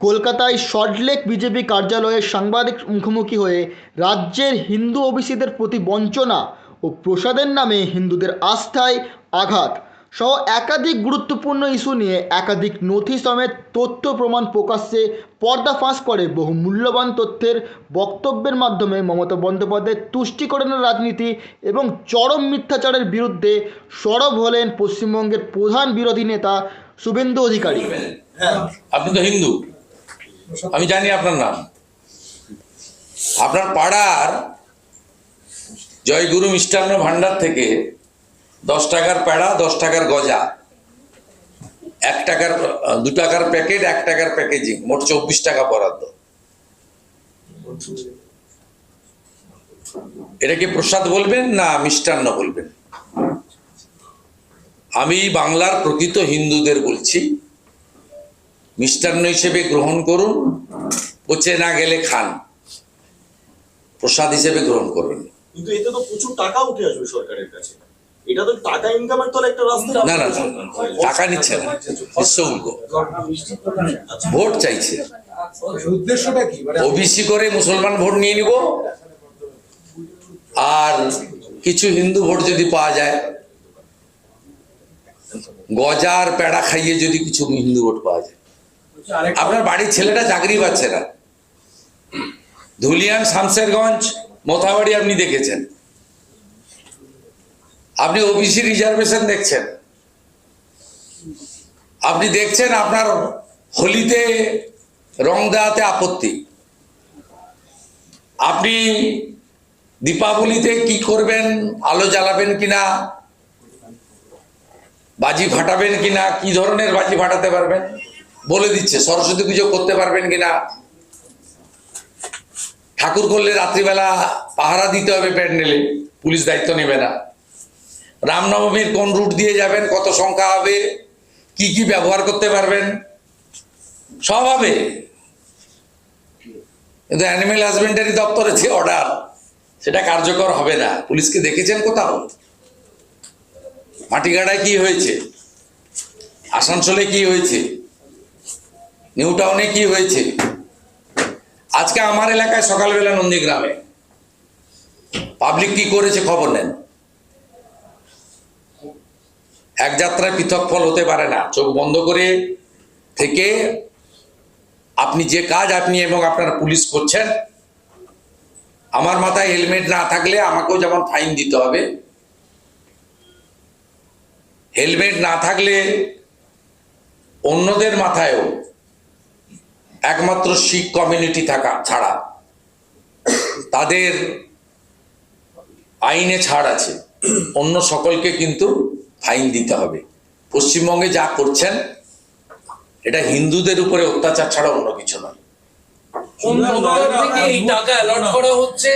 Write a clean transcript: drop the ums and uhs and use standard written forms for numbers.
কলকাতায় সল্টলেক বিজেপি কার্যালয়ে সাংবাদিক মুখোমুখি হয়ে রাজ্যের হিন্দু ওবিসিদের প্রতি বঞ্চনা ও প্রসাদের নামে হিন্দুদের আস্থায় আঘাত সহ একাধিক গুরুত্বপূর্ণ ইস্যু নিয়ে একাধিক নথি সমেত তথ্য প্রমাণ প্রকাশ্যে পর্দাফাঁস করে বহু মূল্যবান তথ্যের বক্তব্যের মাধ্যমে মমতা বন্দ্যোপাধ্যায়ের তুষ্টিকরণের রাজনীতি এবং চরম মিথ্যাচারের বিরুদ্ধে সরব হলেন পশ্চিমবঙ্গের প্রধান বিরোধী নেতা শুভেন্দু অধিকারী। আপনি তো হিন্দু, আমি জানি আপনার নাম। আপনার পাড়ার জয়গুরু মিষ্টান্ন ভান্ডার থেকে 10 টাকার পেড়া, 10 টাকার গজা, 1 টাকার 2 টাকার প্যাকেট, 1 টাকার প্যাকেজিং, মোট 24 টাকা বরাদ্দ। এটাকে প্রসাদ বলবেন না মিষ্টান্ন বলবেন? আমি বাংলার প্রকৃত হিন্দুদের বলছি, মিষ্টান্ন হিসেবে গ্রহণ করুন, পচে না গেলে খান, প্রসাদ হিসেবে গ্রহণ করবেন। কিন্তু এতে তো প্রচুর টাকা উঠে আসবে সরকারের কাছে। এটা তো টাকা ইনকামের তো একটা রাস্তা। না না না, টাকা নিচ্ছে না, নিঃশুল্ক ভোট চাইছে। উদ্দেশ্যটা কি? ওবিসি করে মুসলমান ভোট নিয়ে নিব, আর কিছু হিন্দু ভোট যদি পাওয়া যায়, গজার পেড়া খাইয়ে যদি কিছু হিন্দু ভোট পাওয়া যায়। আপনার বাড়ির ছেলেটা চাকরি পাচ্ছে না, ধুলিয়ান, শামশেরগঞ্জ, মোথাবাড়ি আপনি দেখেছেন, আপনি ওবিসি রিজার্ভেশন দেখছেন, আপনি দেখছেন আপনার হোলিতে রং দেওয়াতে আপত্তি, আপনি দীপাবলিতে কি করবেন, আলো জ্বালাবেন কিনা, বাজি ফাটাবেন কিনা, কি ধরনের বাজি ফাটাতে পারবেন বলে দিচ্ছে, সরস্বতী পুজো করতে পারবেন কিনা, ঠাকুর করলে রাত্রিবেলা পাহারা দিতে হবে প্যান্ডেলে, পুলিশ দায়িত্ব নেবে না, রামনবমীর কোন রুট দিয়ে যাবেন, কত সংখ্যা হবে, কি কি ব্যবহার করতে পারবেন, সব হবে। কিন্তু অ্যানিমেল হাজবেন্ডারি দপ্তরের যে অর্ডার, সেটা কার্যকর হবে না। পুলিশকে দেখেছেন কোথাও? মাটিগাড়ায় কি হয়েছে, আসানসোলে কি হয়েছে, নিউ টাউনে কি হয়েছে? আজকে আমার এলাকায় সকালবেলা নন্দীগ্রামে পাবলিক কি করেছে খবর নেন। এক যাত্রায় পৃথক ফল হতে পারে না। চোখ বন্ধ করে থেকে আপনি যে কাজ আপনি এবং আপনার পুলিশ করছেন, আমার মাথায় হেলমেট না থাকলে আমাকেও যেমন ফাইন দিতে হবে, হেলমেট না থাকলে অন্যদের মাথায়ও, একমাত্র শিখ কমিউনিটি থাকা ছাড়া তাদের আইনে ছাড় আছে, অন্য সকলকে কিন্তু ফাইন দিতে হবে। পশ্চিমবঙ্গে যা করছেন এটা হিন্দুদের উপরে অত্যাচার ছাড়া অন্য কিছু নয়। কোন থেকে এই টাকা অ্যালট করা হচ্ছে?